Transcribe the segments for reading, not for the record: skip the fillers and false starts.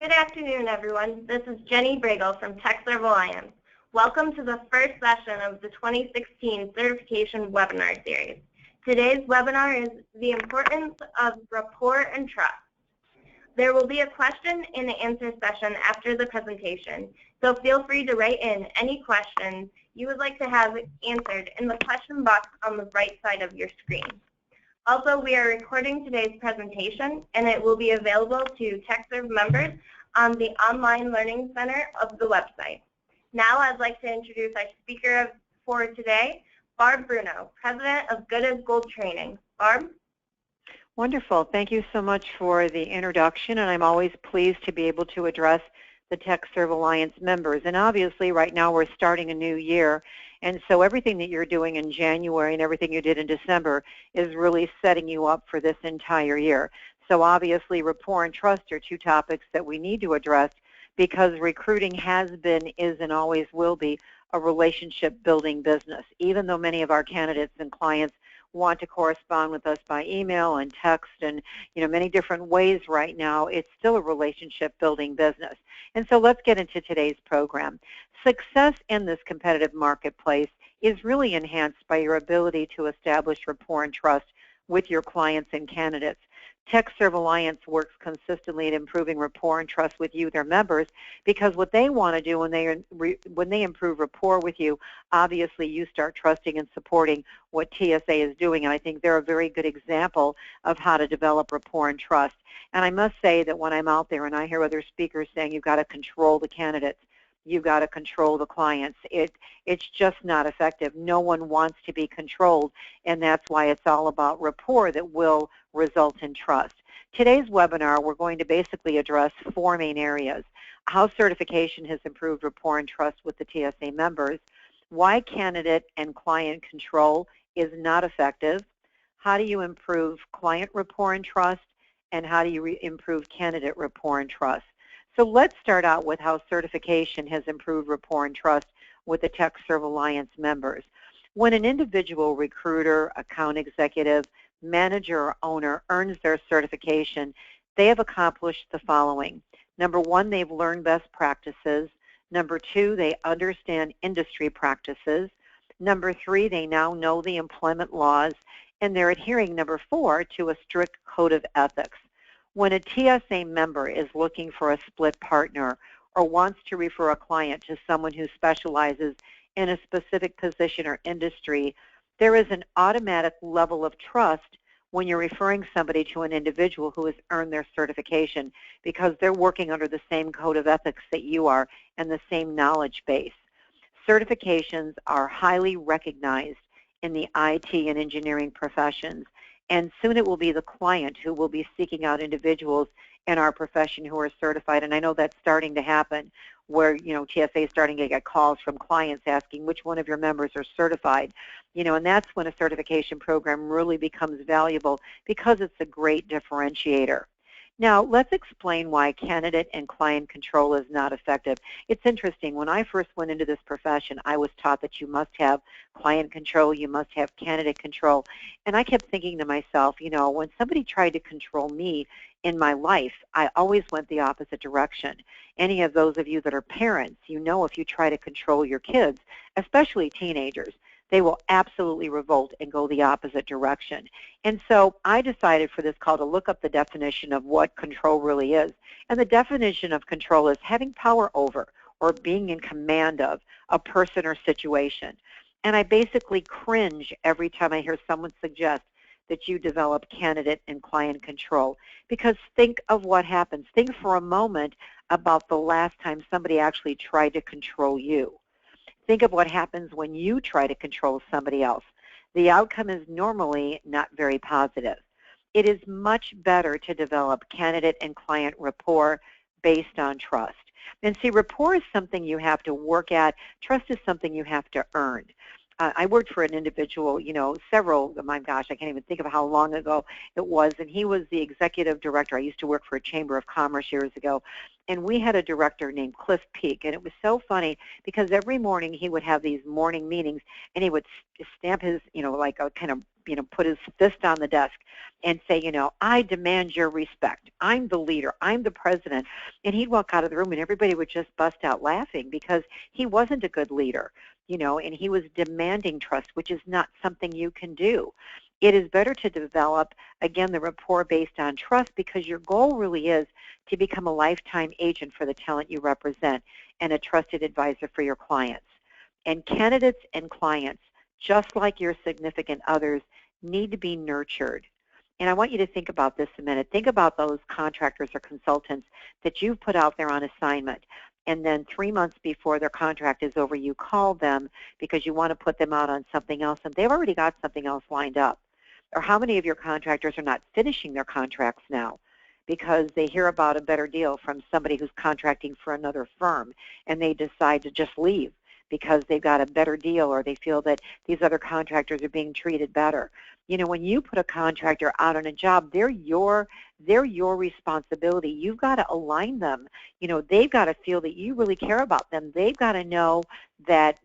Good afternoon, everyone. This is Jenny Bragel from TechServe Alliance. Welcome to the first session of the 2016 Certification Webinar Series. Today's webinar is the importance of rapport and trust. There will be a question and answer session after the presentation, so feel free to write in any questions you would like to have answered in the question box on the right side of your screen. Also, we are recording today's presentation, and it will be available to TechServe members on the Online Learning Center of the website. Now I'd like to introduce our speaker for today, Barb Bruno, President of Good as Gold Training. Barb? Wonderful. Thank you so much for the introduction, and I'm always pleased to be able to address the TechServe Alliance members. And obviously, right now we're starting a new year, and so everything that you're doing in January and everything you did in December is really setting you up for this entire year. So obviously, rapport and trust are two topics that we need to address because recruiting has been, is, and always will be a relationship-building business. Even though many of our candidates and clients want to correspond with us by email and text and many different ways right now, it's still a relationship-building business. And so let's get into today's program. Success in this competitive marketplace is really enhanced by your ability to establish rapport and trust with your clients and candidates. TechServe Alliance works consistently at improving rapport and trust with you, their members, because what they want to do when they improve rapport with you, obviously you start trusting and supporting what TSA is doing, and I think they're a very good example of how to develop rapport and trust. And I must say that when I'm out there and I hear other speakers saying you've got to control the candidates, you've got to control the clients, it's just not effective. No one wants to be controlled, and that's why it's all about rapport that will result in trust. Today's webinar, we're going to basically address four main areas: how certification has improved rapport and trust with the TSA members, why candidate and client control is not effective, how do you improve client rapport and trust, and how do you improve candidate rapport and trust. So let's start out with how certification has improved rapport and trust with the TechServe Alliance members. When an individual recruiter, account executive, manager, or owner earns their certification, they have accomplished the following. Number one, they've learned best practices. Number two, they understand industry practices. Number three, they now know the employment laws, and they're adhering, number four, to a strict code of ethics. When a TSA member is looking for a split partner or wants to refer a client to someone who specializes in a specific position or industry, there is an automatic level of trust when you're referring somebody to an individual who has earned their certification because they're working under the same code of ethics that you are and the same knowledge base. Certifications are highly recognized in the IT and engineering professions, and soon it will be the client who will be seeking out individuals in our profession who are certified. And I know that's starting to happen where, TSA is starting to get calls from clients asking which one of your members are certified. And that's when a certification program really becomes valuable because it's a great differentiator. Now, let's explain why candidate and client control is not effective. It's interesting. When I first went into this profession, I was taught that you must have client control, you must have candidate control. And I kept thinking to myself, when somebody tried to control me in my life, I always went the opposite direction. Any of those of you that are parents, if you try to control your kids, especially teenagers, they will absolutely revolt and go the opposite direction. And so I decided for this call to look up the definition of what control really is. And the definition of control is having power over or being in command of a person or situation. And I basically cringe every time I hear someone suggest that you develop candidate and client control. Because think of what happens. Think for a moment about the last time somebody actually tried to control you. Think of what happens when you try to control somebody else. The outcome is normally not very positive. It is much better to develop candidate and client rapport based on trust. And see, rapport is something you have to work at. Trust is something you have to earn. I worked for an individual, several, my gosh, I can't even think of how long ago it was, and he was the executive director. I used to work for a Chamber of Commerce years ago, and we had a director named Cliff Peak, and it was so funny because every morning he would have these morning meetings, and he would stamp his, like a kind of put his fist on the desk and say, I demand your respect. I'm the leader. I'm the president. And he'd walk out of the room and everybody would just bust out laughing because he wasn't a good leader, and he was demanding trust, which is not something you can do. It is better to develop, again, the rapport based on trust, because your goal really is to become a lifetime agent for the talent you represent and a trusted advisor for your clients. And candidates and clients, just like your significant others, need to be nurtured. And I want you to think about this a minute. Think about those contractors or consultants that you've put out there on assignment, and then 3 months before their contract is over, you call them because you want to put them out on something else, and they've already got something else lined up. Or how many of your contractors are not finishing their contracts now because they hear about a better deal from somebody who's contracting for another firm, and they decide to just leave because they've got a better deal, or they feel that these other contractors are being treated better. When you put a contractor out on a job, they're your responsibility. You've got to align them. They've got to feel that you really care about them. They've got to know that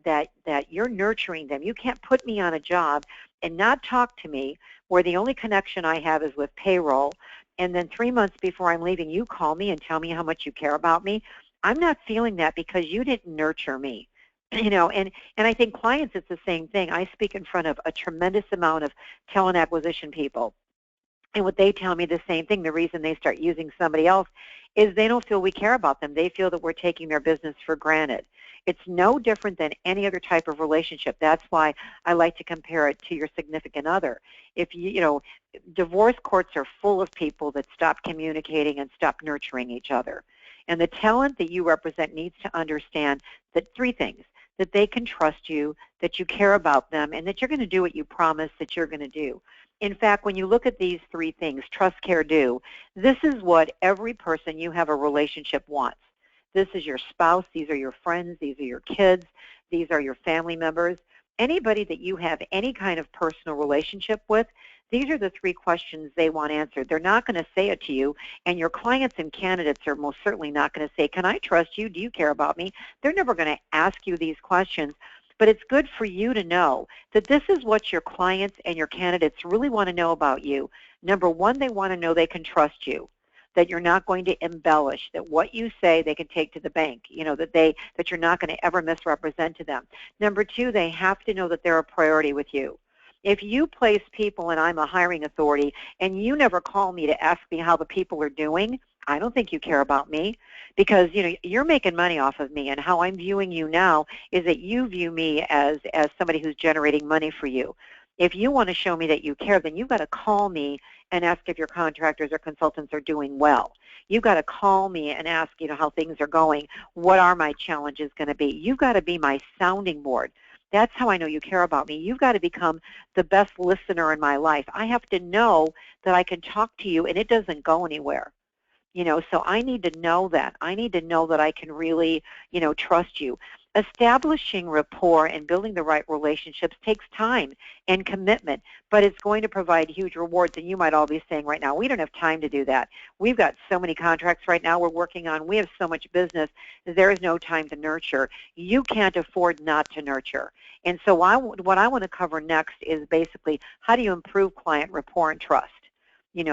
you're nurturing them. You can't put me on a job and not talk to me where the only connection I have is with payroll, and then 3 months before I'm leaving, you call me and tell me how much you care about me. I'm not feeling that because you didn't nurture me. And I think clients, it's the same thing. I speak in front of a tremendous amount of talent acquisition people, and what they tell me the same thing. The reason they start using somebody else is they don't feel we care about them. They feel that we're taking their business for granted. It's no different than any other type of relationship. That's why I like to compare it to your significant other. If divorce courts are full of people that stop communicating and stop nurturing each other. And the talent that you represent needs to understand that 3 things: that they can trust you, that you care about them, and that you're going to do what you promise that you're going to do. In fact, when you look at these 3 things, trust, care, do, this is what every person you have a relationship wants. This is your spouse, these are your friends, these are your kids, these are your family members. Anybody that you have any kind of personal relationship with, these are the 3 questions they want answered. They're not going to say it to you, and your clients and candidates are most certainly not going to say, can I trust you? Do you care about me? They're never going to ask you these questions, but it's good for you to know that this is what your clients and your candidates really want to know about you. Number 1, they want to know they can trust you, that you're not going to embellish, that what you say they can take to the bank, that you're not going to ever misrepresent to them. Number 2, they have to know that they're a priority with you. If you place people and I'm a hiring authority and you never call me to ask me how the people are doing, I don't think you care about me, because you're making money off of me, and how I'm viewing you now is that you view me as somebody who's generating money for you. If you want to show me that you care, then you've got to call me and ask if your contractors or consultants are doing well. You've got to call me and ask how things are going. What are my challenges going to be? You've got to be my sounding board. That's how I know you care about me. You've got to become the best listener in my life. I have to know that I can talk to you and it doesn't go anywhere. So I need to know that. I need to know that I can really, trust you. Establishing rapport and building the right relationships takes time and commitment, but it's going to provide huge rewards. And you might all be saying right now, we don't have time to do that. We've got so many contracts right now we're working on. We have so much business. There is no time to nurture. You can't afford not to nurture. And so what I want to cover next is basically how do you improve client rapport and trust?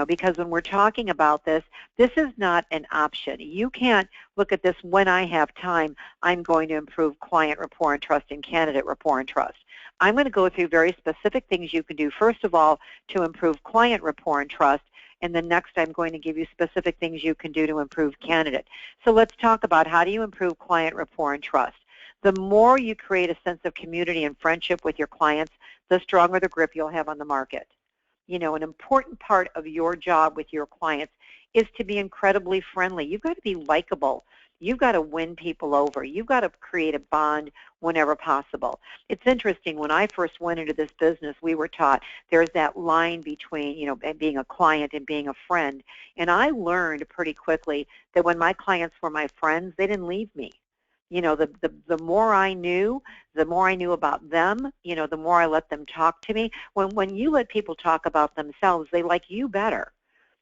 Because when we're talking about this is not an option. You can't look at this when I have time, I'm going to improve client rapport and trust and candidate rapport and trust. I'm going to go through very specific things you can do, first of all, to improve client rapport and trust, and then next I'm going to give you specific things you can do to improve candidate. So let's talk about how do you improve client rapport and trust. The more you create a sense of community and friendship with your clients, the stronger the grip you'll have on the market. An important part of your job with your clients is to be incredibly friendly. You've got to be likable. You've got to win people over. You've got to create a bond whenever possible. It's interesting, when I first went into this business, we were taught there's that line between, being a client and being a friend. And I learned pretty quickly that when my clients were my friends, they didn't leave me. The more I knew about them, the more I let them talk to me. When you let people talk about themselves, they like you better.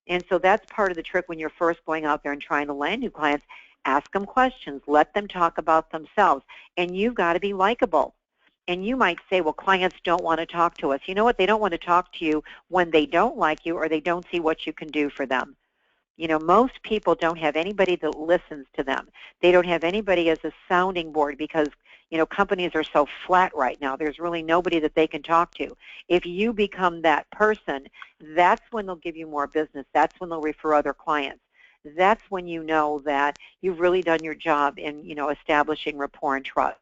And so that's part of the trick when you're first going out there and trying to land new clients. Ask them questions. Let them talk about themselves. And you've got to be likable. And you might say, well, clients don't want to talk to us. You know what? They don't want to talk to you when they don't like you or they don't see what you can do for them. You know, most people don't have anybody that listens to them. They don't have anybody as a sounding board because, you know, companies are so flat right now. There's really nobody that they can talk to. If you become that person, that's when they'll give you more business. That's when they'll refer other clients. That's when you know that you've really done your job in, you know, establishing rapport and trust.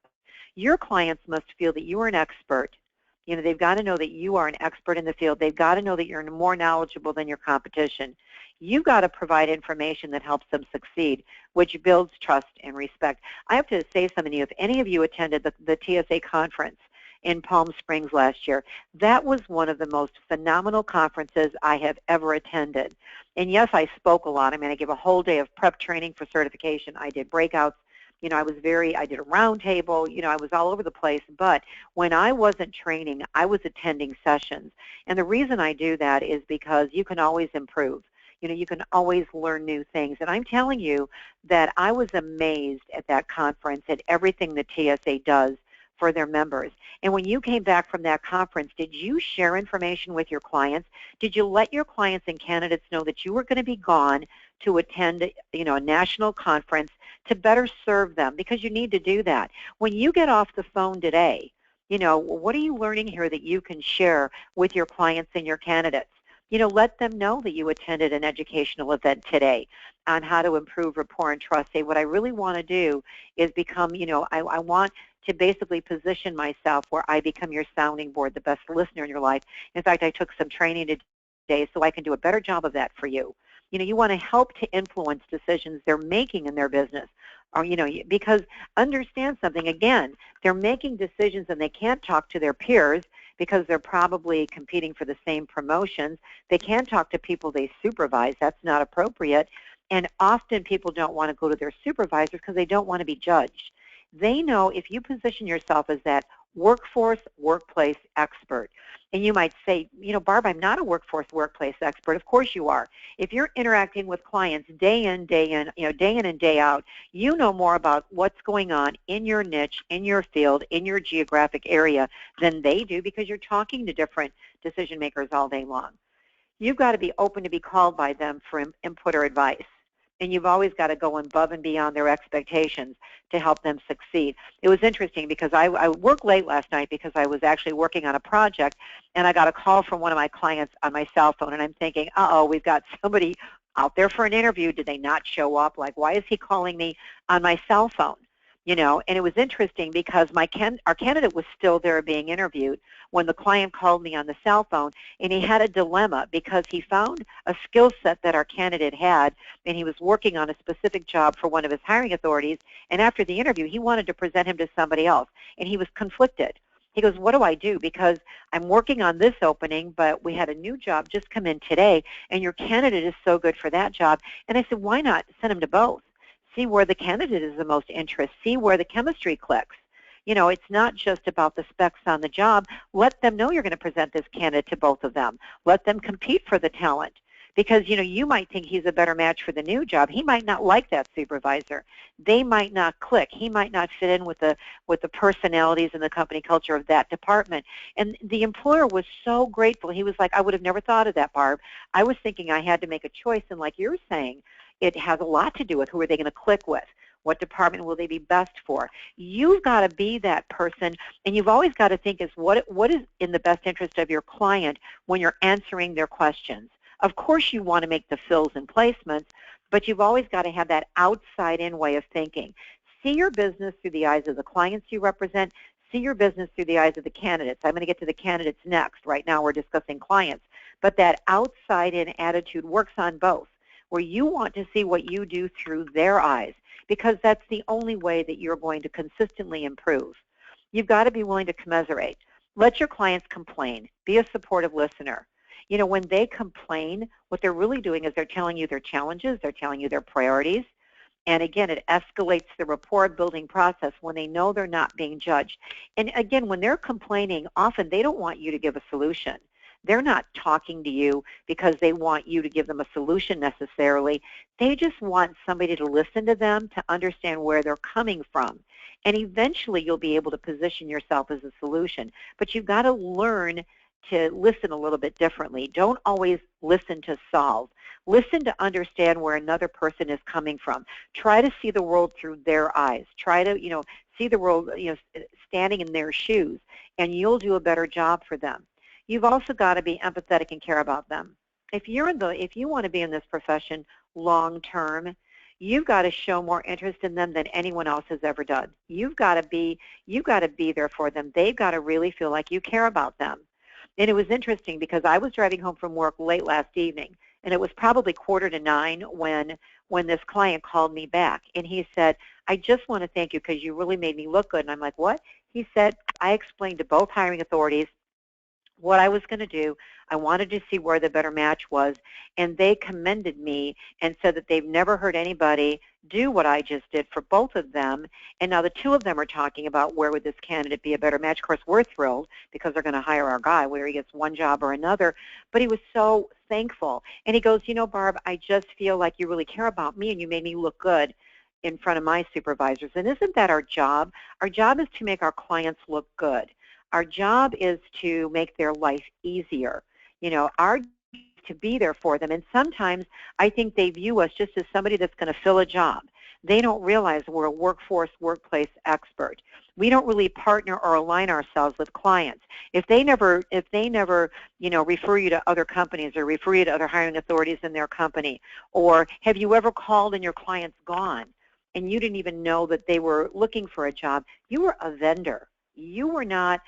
Your clients must feel that you are an expert. You know, they've got to know that you are an expert in the field. They've got to know that you're more knowledgeable than your competition. You've got to provide information that helps them succeed, which builds trust and respect. I have to say something to you. If any of you attended the TSA conference in Palm Springs last year, that was one of the most phenomenal conferences I have ever attended. And yes, I spoke a lot. I mean, I gave a whole day of prep training for certification. I did breakouts. You know, I did a roundtable, you know, I was all over the place, but when I wasn't training, I was attending sessions. And the reason I do that is because you can always improve. You know, you can always learn new things. And I'm telling you that I was amazed at that conference at everything the TSA does for their members. And when you came back from that conference, did you share information with your clients? Did you let your clients and candidates know that you were going to be gone to attend, you know, a national conference to better serve them? Because you need to do that. When you get off the phone today, you know, what are you learning here that you can share with your clients and your candidates? You know, let them know that you attended an educational event today on how to improve rapport and trust. Say, what I really want to do is become, you know, I want to basically position myself where I become your sounding board, the best listener in your life. In fact, I took some training today so I can do a better job of that for you. You know, you want to help to influence decisions they're making in their business. Or, you know, because understand something, again, they're making decisions and they can't talk to their peers because they're probably competing for the same promotions. They can't talk to people they supervise. That's not appropriate. And often people don't want to go to their supervisors because they don't want to be judged. They know if you position yourself as that workplace expert, and you might say, you know, Barb, I'm not a workplace expert. Of course you are. If you're interacting with clients day in, you know, day in and day out, you know more about what's going on in your niche, in your field, in your geographic area than they do because you're talking to different decision makers all day long. You've got to be open to be called by them for input or advice. And you've always got to go above and beyond their expectations to help them succeed. It was interesting because I worked late last night because I was actually working on a project, and I got a call from one of my clients on my cell phone, and I'm thinking, uh-oh, we've got somebody out there for an interview. Did they not show up? Like, why is he calling me on my cell phone? You know, and it was interesting because our candidate was still there being interviewed when the client called me on the cell phone, and he had a dilemma because he found a skill set that our candidate had, and he was working on a specific job for one of his hiring authorities, and after the interview, he wanted to present him to somebody else, and he was conflicted. He goes, what do I do? Because I'm working on this opening, but we had a new job just come in today, and your candidate is so good for that job. And I said, why not send him to both? See where the candidate is the most interest. See where the chemistry clicks. You know, it's not just about the specs on the job. Let them know you're going to present this candidate to both of them. Let them compete for the talent. Because, you know, you might think he's a better match for the new job. He might not like that supervisor. They might not click. He might not fit in with the personalities and the company culture of that department. And the employer was so grateful. He was like, I would have never thought of that, Barb. I was thinking I had to make a choice. And like you're saying, it has a lot to do with who are they going to click with. What department will they be best for? You've got to be that person, and you've always got to think is what is in the best interest of your client when you're answering their questions. Of course you want to make the fills and placements, but you've always got to have that outside-in way of thinking. See your business through the eyes of the clients you represent. See your business through the eyes of the candidates. I'm going to get to the candidates next. Right now we're discussing clients. But that outside-in attitude works on both, where you want to see what you do through their eyes, because that's the only way that you're going to consistently improve. You've got to be willing to commiserate. Let your clients complain. Be a supportive listener. You know, when they complain, what they're really doing is they're telling you their challenges, they're telling you their priorities, and again, it escalates the rapport building process when they know they're not being judged. And again, when they're complaining, often they don't want you to give a solution. They're not talking to you because they want you to give them a solution necessarily. They just want somebody to listen to them, to understand where they're coming from. And eventually you'll be able to position yourself as a solution. But you've got to learn to listen a little bit differently. Don't always listen to solve. Listen to understand where another person is coming from. Try to see the world through their eyes. Try to, see the world, standing in their shoes, and you'll do a better job for them. You've also got to be empathetic and care about them. If you want to be in this profession long term, you've got to show more interest in them than anyone else has ever done. You've got to be there for them. They've got to really feel like you care about them. And it was interesting because I was driving home from work late last evening, and it was probably 8:45 when this client called me back. And he said, I just want to thank you because you really made me look good. And I'm like, what? He said, I explained to both hiring authorities what I was going to do. I wanted to see where the better match was, and they commended me and said that they've never heard anybody do what I just did for both of them, and now the two of them are talking about where would this candidate be a better match. Of course, we're thrilled because they're going to hire our guy, whether he gets one job or another, but he was so thankful. And he goes, Barb, I just feel like you really care about me, and you made me look good in front of my supervisors. And isn't that our job? Our job is to make our clients look good. Our job is to make their life easier. Our job is to be there for them. And sometimes I think they view us just as somebody that's going to fill a job. They don't realize we're a workplace expert. We don't really partner or align ourselves with clients. If they never, refer you to other companies or refer you to other hiring authorities in their company, or have you ever called and your client's gone and you didn't even know that they were looking for a job, you were a vendor. You were not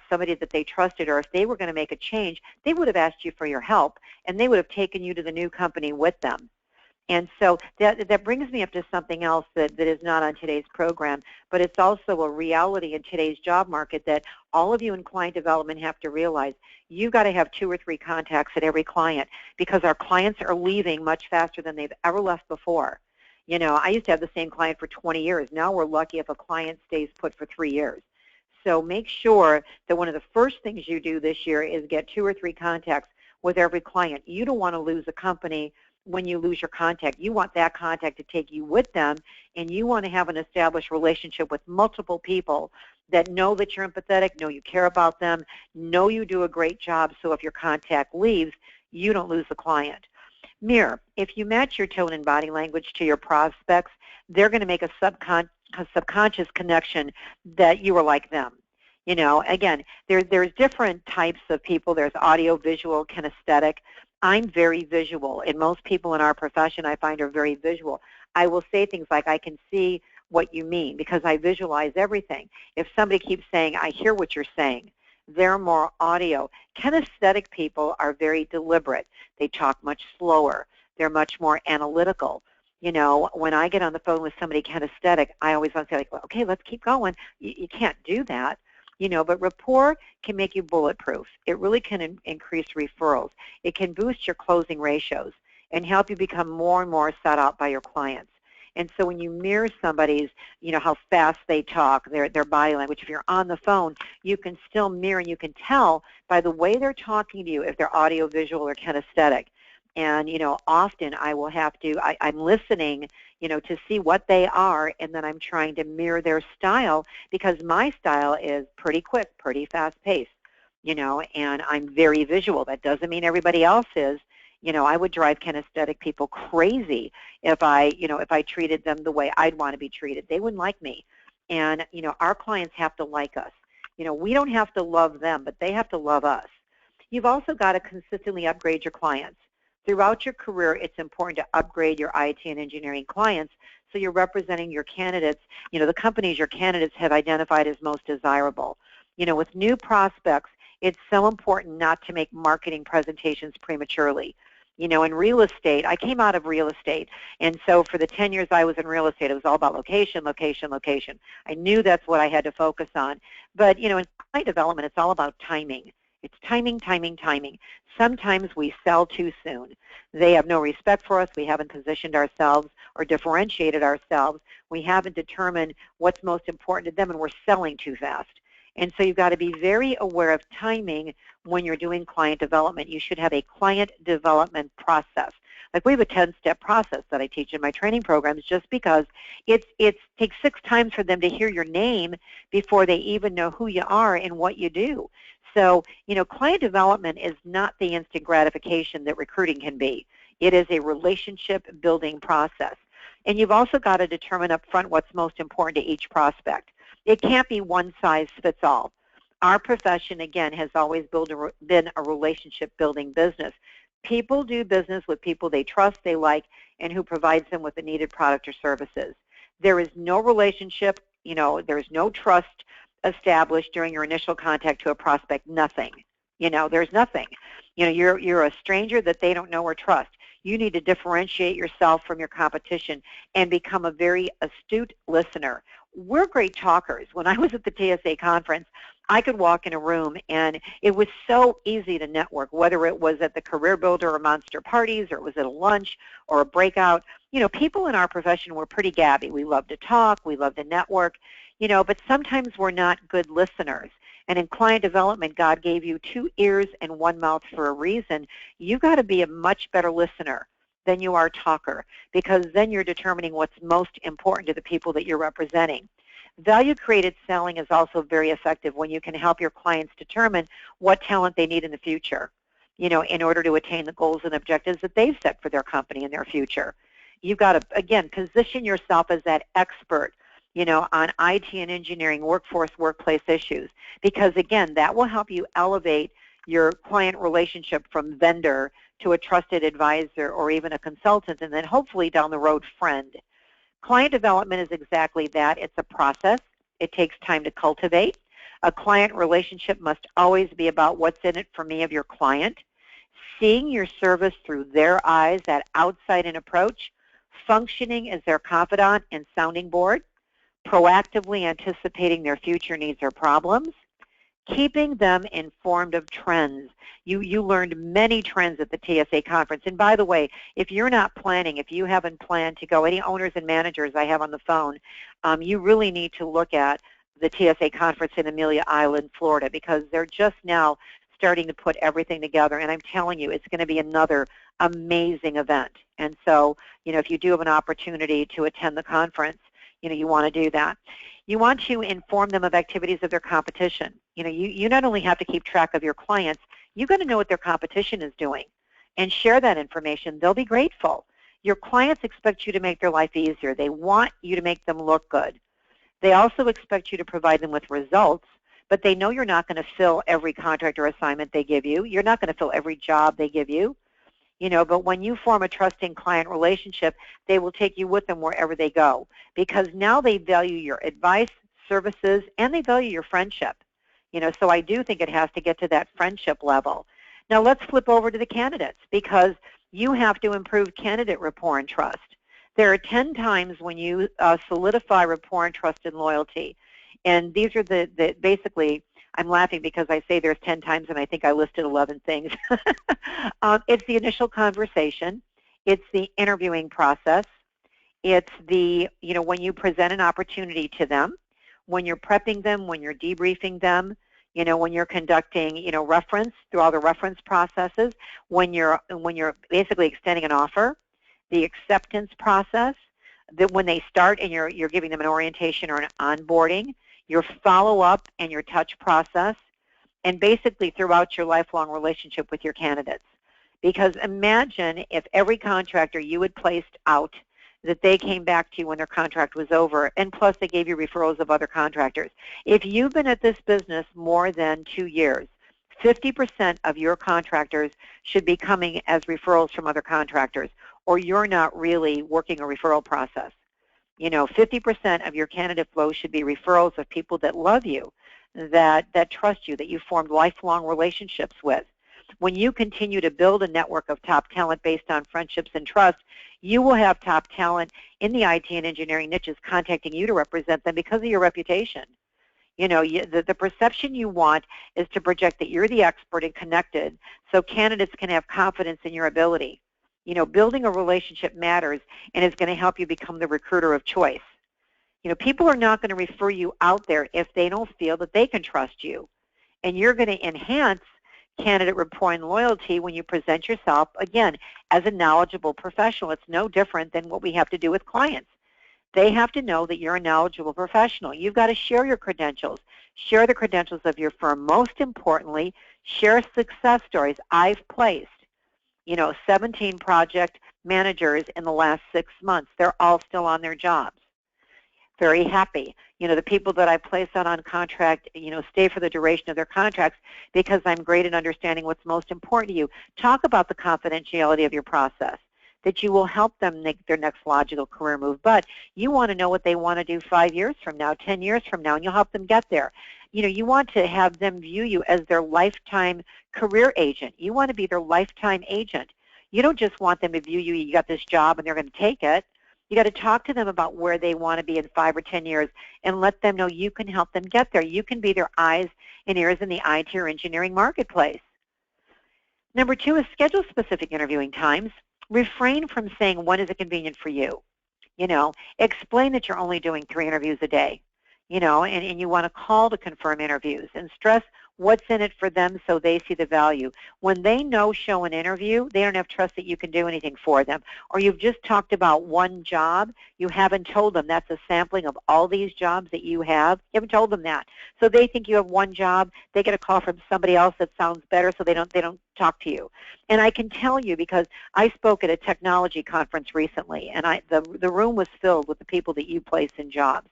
somebody that they trusted, or if they were going to make a change, they would have asked you for your help, and they would have taken you to the new company with them. And so that brings me up to something else that is not on today's program, but it's also a reality in today's job market that all of you in client development have to realize. You've got to have 2 or 3 contacts at every client because our clients are leaving much faster than they've ever left before. I used to have the same client for 20 years. Now we're lucky if a client stays put for 3 years. So make sure that one of the first things you do this year is get 2 or 3 contacts with every client. You don't want to lose a company when you lose your contact. You want that contact to take you with them, and you want to have an established relationship with multiple people that know that you're empathetic, know you care about them, know you do a great job, so if your contact leaves, you don't lose the client. Mirror. If you match your tone and body language to your prospects, they're going to make a subconscious connection that you are like them. Again, there's different types of people. There's audio, visual, kinesthetic. I'm very visual, and most people in our profession I find are very visual. I will say things like, I can see what you mean because I visualize everything. If somebody keeps saying, I hear what you're saying, they're more audio. Kinesthetic people are very deliberate. They talk much slower. They're much more analytical. When I get on the phone with somebody kinesthetic, I always want to say, well, okay, let's keep going. You can't do that. But rapport can make you bulletproof. It really can increase referrals. It can boost your closing ratios and help you become more and more sought out by your clients. And so when you mirror somebody's, how fast they talk, their body language, if you're on the phone, you can still mirror and you can tell by the way they're talking to you if they're audio, visual, or kinesthetic. And, often I will have to, I'm listening, to see what they are, and then I'm trying to mirror their style because my style is pretty quick, pretty fast-paced, and I'm very visual. That doesn't mean everybody else is. I would drive kinesthetic people crazy if I treated them the way I'd want to be treated. They wouldn't like me. And, our clients have to like us. We don't have to love them, but they have to love us. You've also got to consistently upgrade your clients. Throughout your career, it's important to upgrade your IT and engineering clients so you're representing your candidates, the companies your candidates have identified as most desirable. With new prospects, it's so important not to make marketing presentations prematurely. In real estate, I came out of real estate, and so for the 10 years I was in real estate, it was all about location, location, location. I knew that's what I had to focus on. But, in client development, it's all about timing. It's timing, timing, timing. Sometimes we sell too soon. They have no respect for us. We haven't positioned ourselves or differentiated ourselves. We haven't determined what's most important to them, and we're selling too fast. And so you've got to be very aware of timing when you're doing client development. You should have a client development process. Like we have a 10-step process that I teach in my training programs just because it takes 6 times for them to hear your name before they even know who you are and what you do. So, client development is not the instant gratification that recruiting can be. It is a relationship building process. And you've also got to determine up front what's most important to each prospect. It can't be one size fits all. Our profession, again, has always been a relationship-building business. People do business with people they trust, they like, and who provides them with the needed product or services. There is no relationship, there's no trust established during your initial contact to a prospect, nothing. There's nothing. You're a stranger that they don't know or trust. You need to differentiate yourself from your competition and become a very astute listener. We're great talkers. When I was at the TSA conference, I could walk in a room and it was so easy to network, whether it was at the Career Builder or Monster parties or it was at a lunch or a breakout. People in our profession were pretty gabby. We love to talk, we love to network, but sometimes we're not good listeners. And in client development, God gave you 2 ears and 1 mouth for a reason. You've got to be a much better listener than you are talker, because then you're determining what's most important to the people that you're representing. Value-created selling is also very effective when you can help your clients determine what talent they need in the future, in order to attain the goals and objectives that they've set for their company in their future. You've got to, again, position yourself as that expert, on IT and engineering, workforce, workplace issues, because, again, that will help you elevate your client relationship from vendor to a trusted advisor or even a consultant, and then hopefully down the road, friend. Client development is exactly that. It's a process. It takes time to cultivate. A client relationship must always be about what's in it for me of your client, seeing your service through their eyes, that outside-in approach, functioning as their confidant and sounding board, proactively anticipating their future needs or problems, keeping them informed of trends. You learned many trends at the TSA conference. And by the way, if you're not planning, if you haven't planned to go, any owners and managers I have on the phone, you really need to look at the TSA conference in Amelia Island, Florida, because they're just now starting to put everything together. And I'm telling you, it's going to be another amazing event. And so, if you do have an opportunity to attend the conference, you want to do that. You want to inform them of activities of their competition. You not only have to keep track of your clients, you've got to know what their competition is doing and share that information. They'll be grateful. Your clients expect you to make their life easier. They want you to make them look good. They also expect you to provide them with results, but they know you're not going to fill every contract or assignment they give you. You're not going to fill every job they give you. But when you form a trusting client relationship, they will take you with them wherever they go, because now they value your advice, services, and they value your friendship. So I do think it has to get to that friendship level. Now let's flip over to the candidates, because you have to improve candidate rapport and trust. There are 10 times when you solidify rapport and trust and loyalty. And these are the basically, I'm laughing because I say there's 10 times and I think I listed 11 things. It's the initial conversation. It's the interviewing process. It's the, when you present an opportunity to them, when you're prepping them, when you're debriefing them, when you're conducting, reference through all the reference processes, when you're basically extending an offer, the acceptance process, that when they start and you're giving them an orientation or an onboarding, your follow-up and your touch process, and basically throughout your lifelong relationship with your candidates. Because imagine if every contractor you had placed out, that they came back to you when their contract was over, and plus they gave you referrals of other contractors. If you've been at this business more than 2 years, 50% of your contractors should be coming as referrals from other contractors, or you're not really working a referral process. 50% of your candidate flow should be referrals of people that love you, that trust you, that you formed lifelong relationships with. When you continue to build a network of top talent based on friendships and trust, you will have top talent in the IT and engineering niches contacting you to represent them because of your reputation. The perception you want is to project that you're the expert and connected so candidates can have confidence in your ability. Building a relationship matters and is going to help you become the recruiter of choice. People are not going to refer you out there if they don't feel that they can trust you. And you're going to enhance candidate rapport and loyalty when you present yourself, again, as a knowledgeable professional. It's no different than what we have to do with clients. They have to know that you're a knowledgeable professional. You've got to share your credentials. Share the credentials of your firm. Most importantly, share success stories. I've placed, 17 project managers in the last 6 months. They're all still on their jobs. Very happy. The people that I place out on contract, stay for the duration of their contracts because I'm great at understanding what's most important to you. Talk about the confidentiality of your process, that you will help them make their next logical career move. But you want to know what they want to do 5 years from now, 10 years from now, and you'll help them get there. You want to have them view you as their lifetime career agent. You want to be their lifetime agent. You don't just want them to view you got this job and they're going to take it. You got to talk to them about where they want to be in 5 or 10 years and let them know you can help them get there. You can be their eyes and ears in the IT or engineering marketplace. Number 2 is schedule specific interviewing times. Refrain from saying, when is it convenient for you? Explain that you're only doing 3 interviews a day, and you want to call to confirm interviews, and stress what's in it for them so they see the value. When they no-show an interview, they don't have trust that you can do anything for them. Or you've just talked about one job. You haven't told them that's a sampling of all these jobs that you have. You haven't told them that. So they think you have one job. They get a call from somebody else that sounds better, so they don't talk to you. And I can tell you because I spoke at a technology conference recently, and the room was filled with the people that you place in jobs.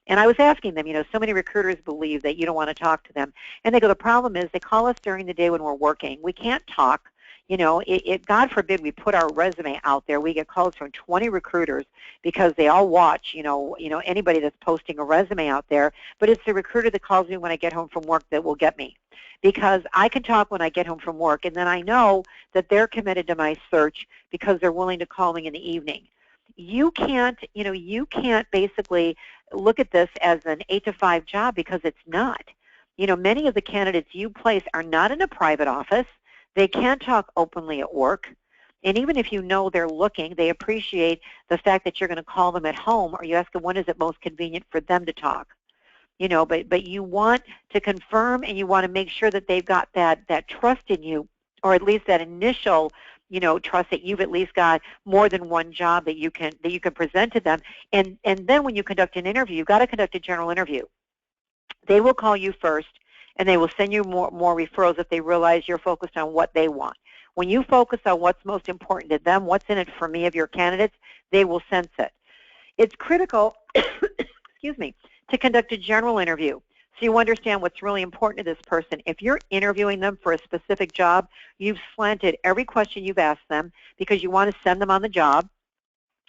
And I was asking them, so many recruiters believe that you don't want to talk to them. And they go, the problem is they call us during the day when we're working. We can't talk. God forbid we put our resume out there. We get calls from 20 recruiters because they all watch, anybody that's posting a resume out there. But it's the recruiter that calls me when I get home from work that will get me. Because I can talk when I get home from work, and then I know that they're committed to my search because they're willing to call me in the evening. You can't basically look at this as an 8 to 5 job because it's not. Many of the candidates you place are not in a private office. They can't talk openly at work. And even if you know they're looking, they appreciate the fact that you're going to call them at home or you ask them when is it most convenient for them to talk. But you want to confirm and you want to make sure that they've got that trust in you, or at least that initial trust that you've at least got more than one job that you can present to them. And then when you conduct an interview, you've got to conduct a general interview. They will call you first, and they will send you more referrals if they realize you're focused on what they want. When you focus on what's most important to them, what's in it for me of your candidates, they will sense it. It's critical, excuse me, to conduct a general interview so you understand what's really important to this person. If you're interviewing them for a specific job, you've slanted every question you've asked them because you want to send them on the job.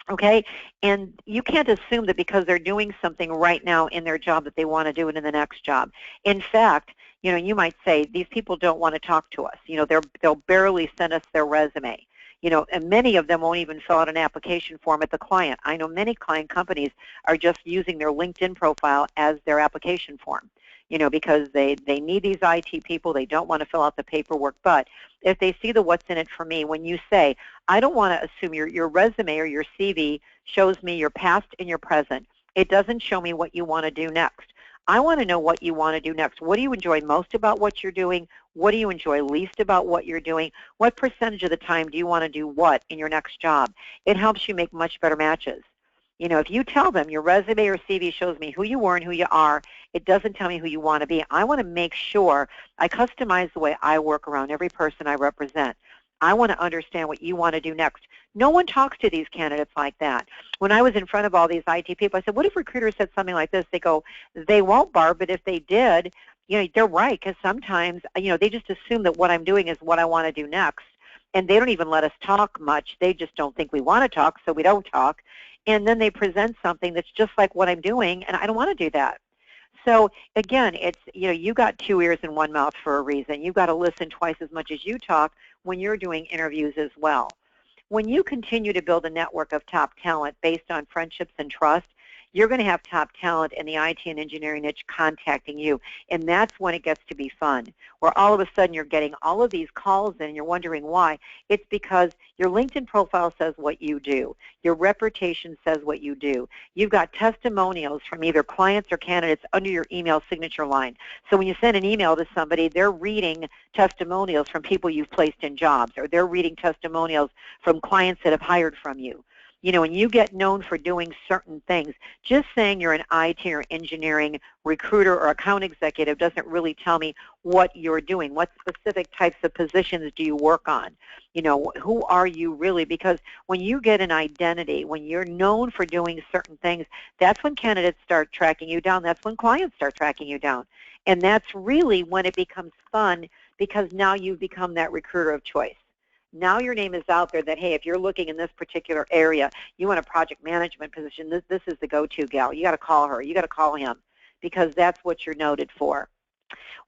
Okay, and you can't assume that because they're doing something right now in their job that they want to do it in the next job. In fact, you might say, these people don't want to talk to us. They'll barely send us their resume. And many of them won't even fill out an application form at the client. I know many client companies are just using their LinkedIn profile as their application form, because they need these IT people. They don't want to fill out the paperwork. But if they see the what's in it for me, when you say, I don't want to assume your resume or your CV shows me your past and your present. It doesn't show me what you want to do next. I want to know what you want to do next. What do you enjoy most about what you're doing? What do you enjoy least about what you're doing? What percentage of the time do you want to do what in your next job? It helps you make much better matches. If you tell them your resume or CV shows me who you were and who you are, it doesn't tell me who you want to be. I want to make sure I customize the way I work around every person I represent. I want to understand what you want to do next. No one talks to these candidates like that. When I was in front of all these IT people, I said, what if recruiters said something like this? They go, they won't, Barb, but if they did, they're right, because sometimes, they just assume that what I'm doing is what I want to do next. And they don't even let us talk much. They just don't think we want to talk, so we don't talk. And then they present something that's just like what I'm doing, and I don't want to do that. So again, it's, you got 2 ears and 1 mouth for a reason. You've got to listen twice as much as you talk when you're doing interviews as well. When you continue to build a network of top talent based on friendships and trust, you're going to have top talent in the IT and engineering niche contacting you. And that's when it gets to be fun, where all of a sudden you're getting all of these calls in and you're wondering why. It's because your LinkedIn profile says what you do. Your reputation says what you do. You've got testimonials from either clients or candidates under your email signature line. So when you send an email to somebody, they're reading testimonials from people you've placed in jobs, or they're reading testimonials from clients that have hired from you. You know, when you get known for doing certain things, just saying you're an IT or engineering recruiter or account executive doesn't really tell me what you're doing. What specific types of positions do you work on? You know, who are you really? Because when you get an identity, when you're known for doing certain things, that's when candidates start tracking you down. That's when clients start tracking you down. And that's really when it becomes fun, because now you've become that recruiter of choice. Now your name is out there that, hey, if you're looking in this particular area, you want a project management position, this is the go-to gal. You got to call her. You got to call him, because that's what you're noted for.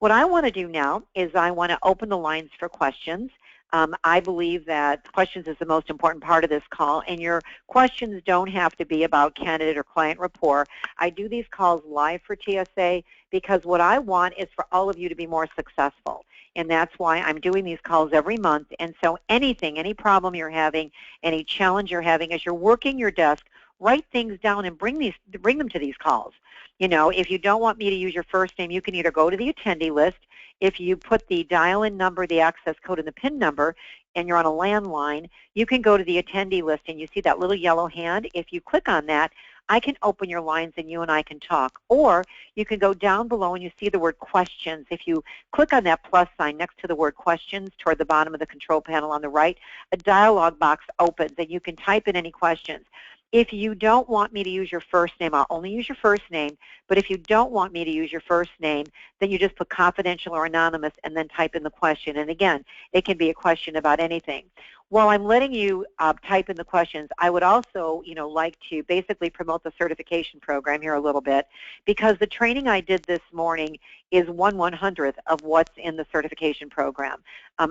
What I want to do now is I want to open the lines for questions. I believe that questions is the most important part of this call, and your questions don't have to be about candidate or client rapport. I do these calls live for TSA because what I want is for all of you to be more successful. And that's why I'm doing these calls every month. And so anything, any problem you're having, any challenge you're having, as you're working your desk, write things down and bring them to these calls. You know, if you don't want me to use your first name, you can either go to the attendee list. If you put the dial-in number, the access code, and the PIN number, and you're on a landline, you can go to the attendee list, and you see that little yellow hand. If you click on that, I can open your lines and you and I can talk. Or you can go down below and you see the word questions. If you click on that plus sign next to the word questions toward the bottom of the control panel on the right, a dialog box opens and you can type in any questions. If you don't want me to use your first name, I'll only use your first name. But if you don't want me to use your first name, then you just put confidential or anonymous and then type in the question. And again, it can be a question about anything. While I'm letting you type in the questions, I would also, like to basically promote the certification program here a little bit, because the training I did this morning is 1/100th of what's in the certification program.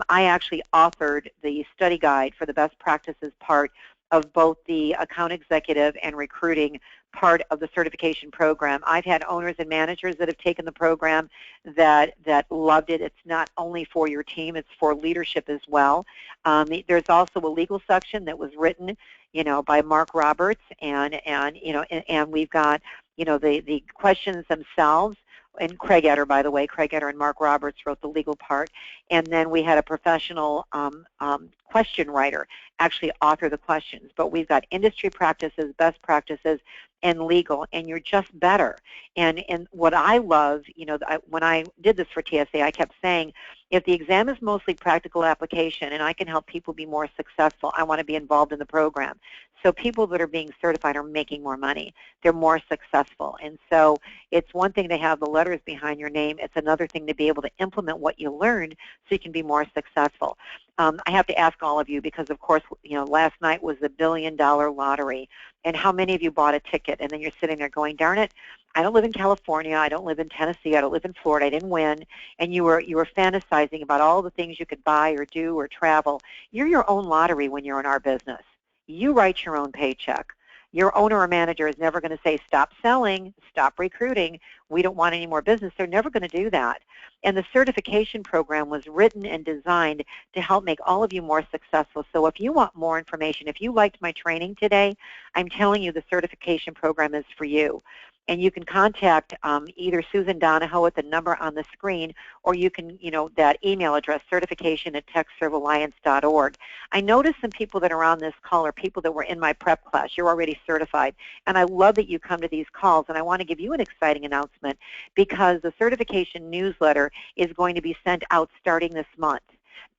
I actually authored the study guide for the best practices part of both the account executive and recruiting part of the certification program. I've had owners and managers that have taken the program that loved it. It's not only for your team, it's for leadership as well. There's also a legal section that was written, by Mark Roberts, and we've got, the questions themselves. And Craig Etter, by the way, Craig Etter and Mark Roberts wrote the legal part. And then we had a professional question writer actually author the questions. But we've got industry practices, best practices, and legal, and you're just better. And what I love, when I did this for TSA, I kept saying, if the exam is mostly practical application and I can help people be more successful, I want to be involved in the program. So people that are being certified are making more money. They're more successful. And so it's one thing to have the letters behind your name. It's another thing to be able to implement what you learned so you can be more successful. I have to ask all of you because, of course, last night was the $1 billion lottery. And how many of you bought a ticket? And then you're sitting there going, darn it, I don't live in California. I don't live in Tennessee. I don't live in Florida. I didn't win. And you were fantasizing about all the things you could buy or do or travel. You're your own lottery when you're in our business. You write your own paycheck. Your owner or manager is never going to say, stop selling, stop recruiting, we don't want any more business. They're never going to do that. And the certification program was written and designed to help make all of you more successful. So if you want more information, if you liked my training today, I'm telling you the certification program is for you. And you can contact either Susan Donahoe at the number on the screen, or you can, that email address, certification@TechServeAlliance.org. I noticed some people that are on this call are people that were in my prep class. You're already certified. And I love that you come to these calls. And I want to give you an exciting announcement, because the certification newsletter is going to be sent out starting this month.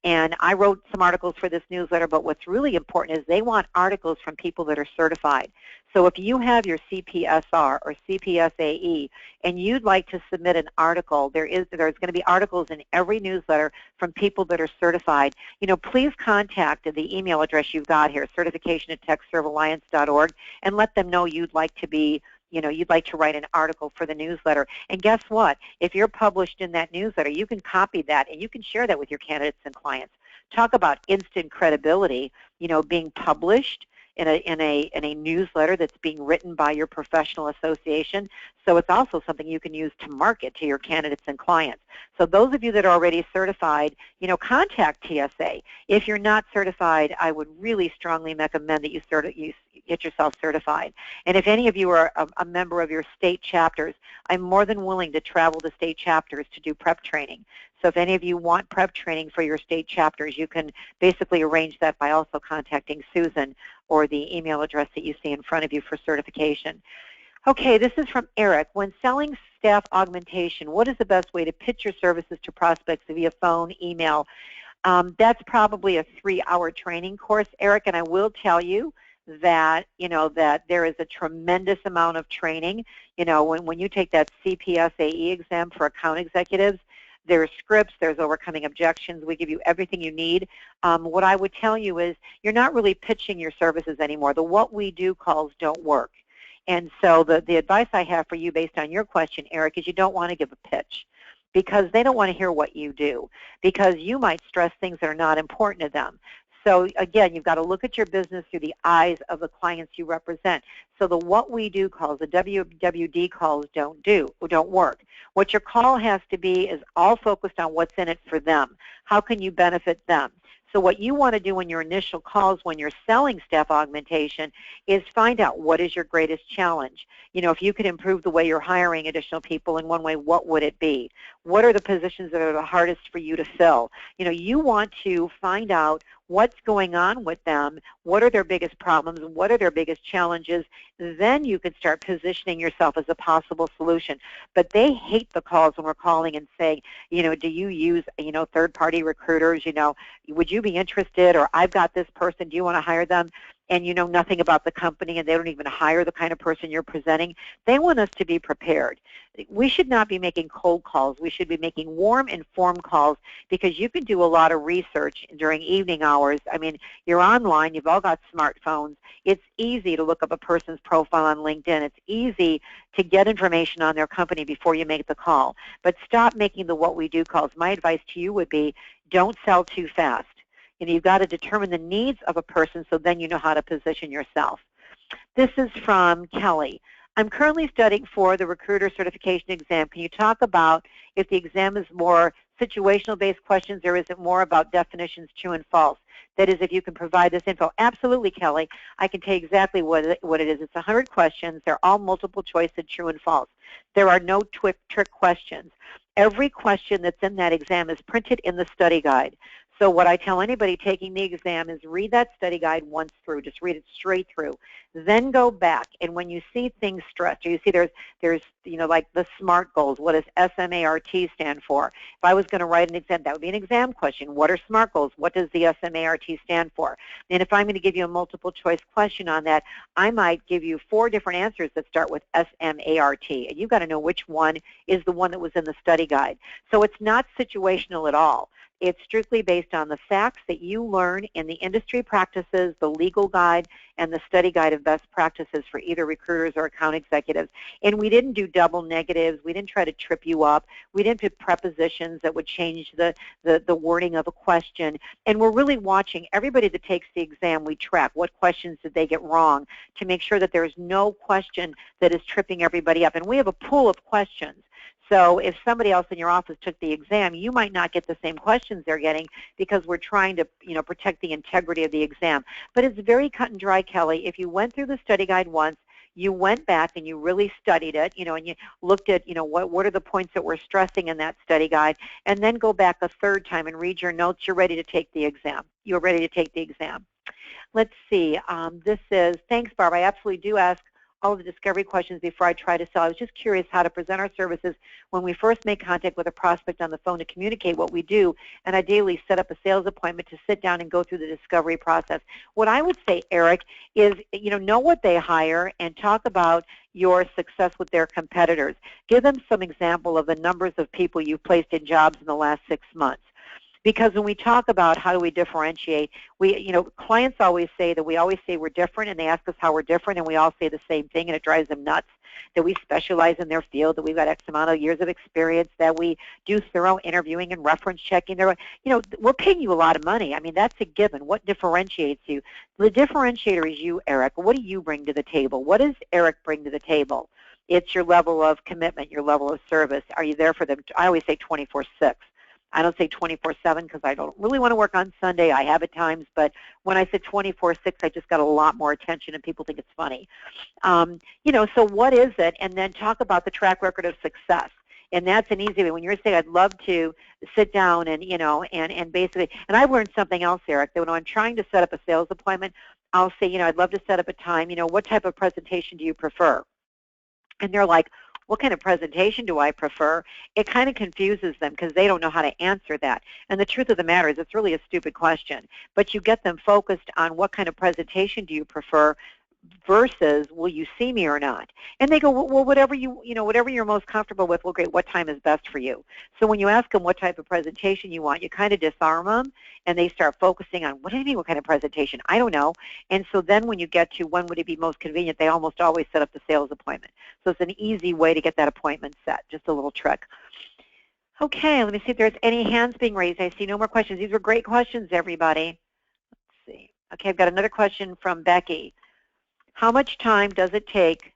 And I wrote some articles for this newsletter, but what's really important is they want articles from people that are certified. So if you have your CPSR or CPSAE and you'd like to submit an article, there's going to be articles in every newsletter from people that are certified. Please contact the email address you've got here, certification@TechServeAlliance.org, and let them know you'd like to be you'd like to write an article for the newsletter. And guess what? If you're published in that newsletter, you can copy that and you can share that with your candidates and clients. Talk about instant credibility, being published. in a newsletter that's being written by your professional association. So it's also something you can use to market to your candidates and clients. So those of you that are already certified, contact TSA. If you're not certified, I would really strongly recommend that you get yourself certified. And if any of you are a member of your state chapters, I'm more than willing to travel to state chapters to do prep training. So if any of you want prep training for your state chapters, you can basically arrange that by also contacting Susan or the email address that you see in front of you for certification. Okay, this is from Eric. When selling staff augmentation, what is the best way to pitch your services to prospects via phone, email? That's probably a 3-hour training course, Eric, and I will tell you that that there is a tremendous amount of training. When you take that CPSAE exam for account executives, there's scripts, there's overcoming objections. We give you everything you need. What I would tell you is you're not really pitching your services anymore. The what we do calls don't work. And so the advice I have for you based on your question, Eric, is you don't want to give a pitch, because they don't want to hear what you do, because you might stress things that are not important to them. So again, you've got to look at your business through the eyes of the clients you represent. So the what we do calls, the WWD calls don't work. What your call has to be is all focused on what's in it for them. How can you benefit them? So what you want to do in your initial calls when you're selling staff augmentation is find out what is your greatest challenge. If you could improve the way you're hiring additional people in one way, what would it be? What are the positions that are the hardest for you to fill? You want to find out what's going on with them, what are their biggest problems, what are their biggest challenges. Then you can start positioning yourself as a possible solution. But they hate the calls when we're calling and saying, do you use, third-party recruiters? Would you be interested? Or I've got this person, do you want to hire them? And you know nothing about the company, and they don't even hire the kind of person you're presenting. They want us to be prepared. We should not be making cold calls. We should be making warm, informed calls, because you can do a lot of research during evening hours. I mean, you're online. You've all got smartphones. It's easy to look up a person's profile on LinkedIn. It's easy to get information on their company before you make the call. But stop making the what we do calls. My advice to you would be don't sell too fast. You've got to determine the needs of a person, so then you know how to position yourself. This is from Kelly. I'm currently studying for the recruiter certification exam. Can you talk about if the exam is more situational-based questions, or is it more about definitions, true and false? That is, if you can provide this info. Absolutely, Kelly. I can tell you exactly what it is. It's 100 questions. They're all multiple choice and true and false. There are no trick questions. Every question that's in that exam is printed in the study guide. So what I tell anybody taking the exam is read that study guide once through. Just read it straight through. Then go back, and when you see things stressed, or you see there's like the SMART goals. What does SMART stand for? If I was going to write an exam, that would be an exam question. What are SMART goals? What does the SMART stand for? And if I'm going to give you a multiple choice question on that, I might give you 4 different answers that start with SMART, and you've got to know which one is the one that was in the study guide. So it's not situational at all. It's strictly based on the facts that you learn in the industry practices, the legal guide, and the study guide of best practices for either recruiters or account executives. And we didn't do double negatives. We didn't try to trip you up. We didn't put prepositions that would change the wording of a question. And we're really watching everybody that takes the exam. We track what questions did they get wrong to make sure that there's no question that is tripping everybody up. And we have a pool of questions. So if somebody else in your office took the exam, you might not get the same questions they're getting, because we're trying to protect the integrity of the exam. But it's very cut and dry, Kelly. If you went through the study guide once, you went back and you really studied it, and you looked at, what are the points that we're stressing in that study guide, and then go back a third time and read your notes, you're ready to take the exam. You're ready to take the exam. Let's see. This is, thanks, Barb. I absolutely do ask all of the discovery questions before I try to sell. I was just curious how to present our services when we first make contact with a prospect on the phone to communicate what we do, and ideally set up a sales appointment to sit down and go through the discovery process. What I would say, Eric, is know what they hire and talk about your success with their competitors. Give them some example of the numbers of people you've placed in jobs in the last 6 months. Because when we talk about how do we differentiate, clients always say that we always say we're different, and they ask us how we're different, and we all say the same thing, and it drives them nuts, that we specialize in their field, that we've got X amount of years of experience, that we do thorough interviewing and reference checking. We're paying you a lot of money. I mean, that's a given. What differentiates you? The differentiator is you, Eric. What do you bring to the table? What does Eric bring to the table? It's your level of commitment, your level of service. Are you there for them? I always say 24/6. I don't say 24/7 because I don't really want to work on Sunday. I have at times, but when I say 24/6, I just got a lot more attention, and people think it's funny. So what is it? And then talk about the track record of success. And that's an easy way. When you're saying, I'd love to sit down and, and basically, and I've learned something else, Eric, that when I'm trying to set up a sales appointment, I'll say, I'd love to set up a time, what type of presentation do you prefer? And they're like, what kind of presentation do I prefer? It kind of confuses them because they don't know how to answer that. And the truth of the matter is it's really a stupid question. But you get them focused on what kind of presentation do you prefer versus will you see me or not? And they go, well, whatever whatever you're most comfortable with. Well, great, what time is best for you? So when you ask them what type of presentation you want, you kind of disarm them, and they start focusing on, what do you mean, what kind of presentation? I don't know. And so then when you get to when would it be most convenient, they almost always set up the sales appointment. So it's an easy way to get that appointment set, just a little trick. Okay, let me see if there's any hands being raised. I see no more questions. These were great questions, everybody. Let's see. Okay, I've got another question from Becky. How much time does it take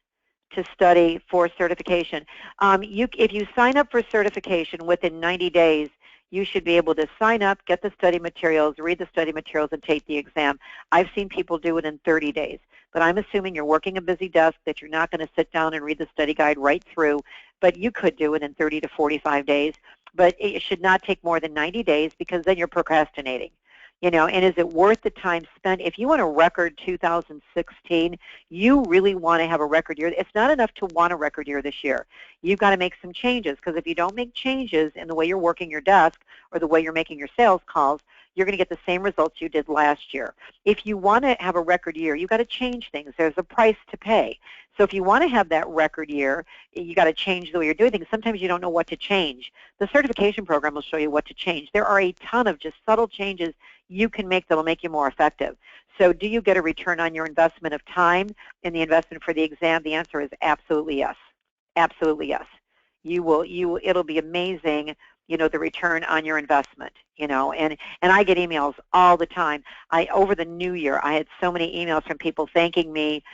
to study for certification? If you sign up for certification within 90 days, you should be able to sign up, get the study materials, read the study materials, and take the exam. I've seen people do it in 30 days. But I'm assuming you're working a busy desk, that you're not going to sit down and read the study guide right through. But you could do it in 30 to 45 days. But it should not take more than 90 days because then you're procrastinating. And is it worth the time spent? If you want a record 2016, you really want to have a record year. It's not enough to want a record year this year. You've got to make some changes, because if you don't make changes in the way you're working your desk or the way you're making your sales calls, you're going to get the same results you did last year. If you want to have a record year, you've got to change things. There's a price to pay. So if you want to have that record year, you got to change the way you're doing things. Sometimes you don't know what to change. The certification program will show you what to change. There are a ton of just subtle changes you can make that will make you more effective. So do you get a return on your investment of time and the investment for the exam? The answer is absolutely yes. Absolutely yes. It'll be amazing, the return on your investment, and I get emails all the time. Over the new year, I had so many emails from people thanking me,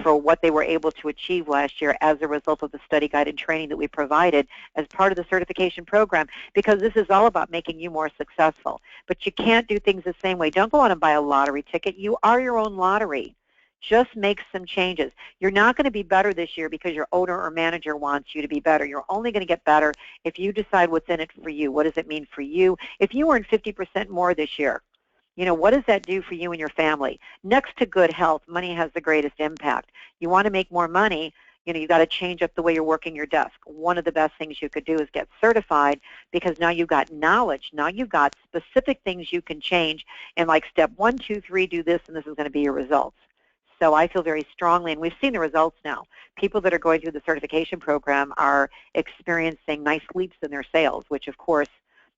for what they were able to achieve last year as a result of the study guide and training that we provided as part of the certification program, because this is all about making you more successful. But you can't do things the same way. Don't go out and buy a lottery ticket. You are your own lottery. Just make some changes. You're not going to be better this year because your owner or manager wants you to be better. You're only going to get better if you decide what's in it for you. What does it mean for you? If you earn 50% more this year, what does that do for you and your family? Next to good health, money has the greatest impact. You want to make more money, you've got to change up the way you're working your desk. One of the best things you could do is get certified, because now you've got knowledge. Now you've got specific things you can change, and like step 1, 2, 3, do this, and this is going to be your results. So I feel very strongly, and we've seen the results now. People that are going through the certification program are experiencing nice leaps in their sales, which, of course,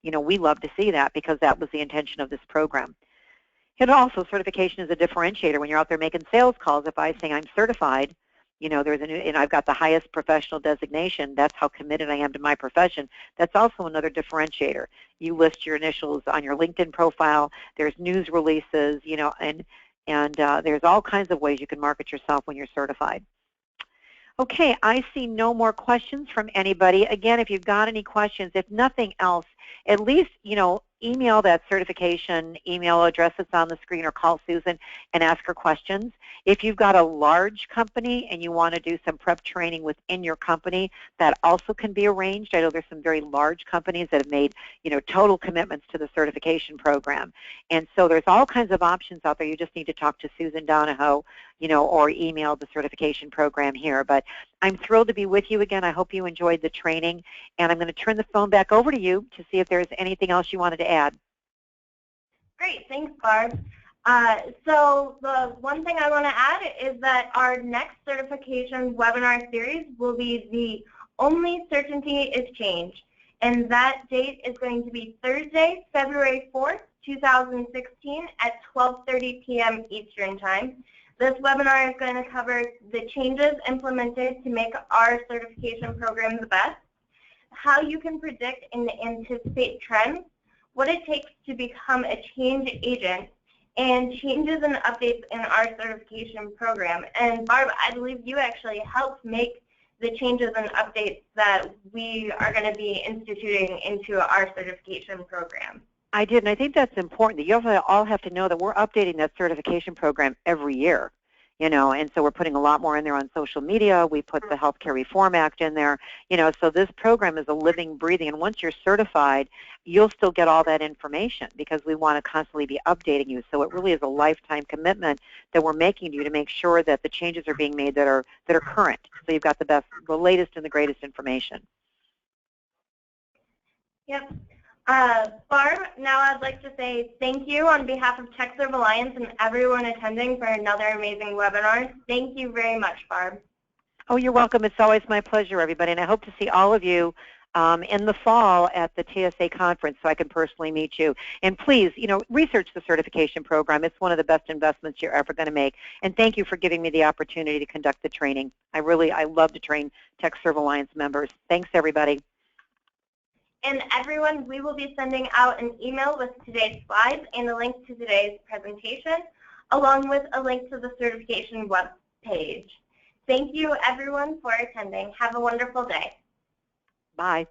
we love to see that, because that was the intention of this program. And also, certification is a differentiator when you're out there making sales calls. If I say I'm certified, and I've got the highest professional designation, that's how committed I am to my profession. That's also another differentiator. You list your initials on your LinkedIn profile. There's news releases, and there's all kinds of ways you can market yourself when you're certified. Okay, I see no more questions from anybody. Again, if you've got any questions, if nothing else, at least, email that certification email address that's on the screen, or call Susan and ask her questions. If you've got a large company and you want to do some prep training within your company, that also can be arranged. I know there's some very large companies that have made, total commitments to the certification program. And so there's all kinds of options out there. You just need to talk to Susan Donahoe, or email the certification program here. But I'm thrilled to be with you again. I hope you enjoyed the training. And I'm going to turn the phone back over to you to see if there's anything else you wanted to add. Great. Thanks, Barb. So the one thing I want to add is that our next certification webinar series will be the Only Certainty is Change. And that date is going to be Thursday, February 4th, 2016 at 12:30 p.m. Eastern Time. This webinar is going to cover the changes implemented to make our certification program the best, how you can predict and anticipate trends, what it takes to become a change agent, and changes and updates in our certification program. And Barb, I believe you actually helped make the changes and updates that we are going to be instituting into our certification program. I did, and I think that's important. You all have to know that we're updating that certification program every year, and so we're putting a lot more in there on social media. We put the Healthcare Reform Act in there, so this program is a living, breathing, and once you're certified, you'll still get all that information because we want to constantly be updating you. So it really is a lifetime commitment that we're making to you to make sure that the changes are being made that are current. So you've got the latest and the greatest information. Yep. Barb, now I'd like to say thank you on behalf of TechServe Alliance and everyone attending for another amazing webinar. Thank you very much, Barb. Oh, you're welcome. It's always my pleasure, everybody, and I hope to see all of you in the fall at the TSA conference so I can personally meet you. And please, research the certification program. It's one of the best investments you're ever going to make. And thank you for giving me the opportunity to conduct the training. I love to train TechServe Alliance members. Thanks, everybody. And everyone, we will be sending out an email with today's slides and a link to today's presentation, along with a link to the certification web page. Thank you, everyone, for attending. Have a wonderful day. Bye.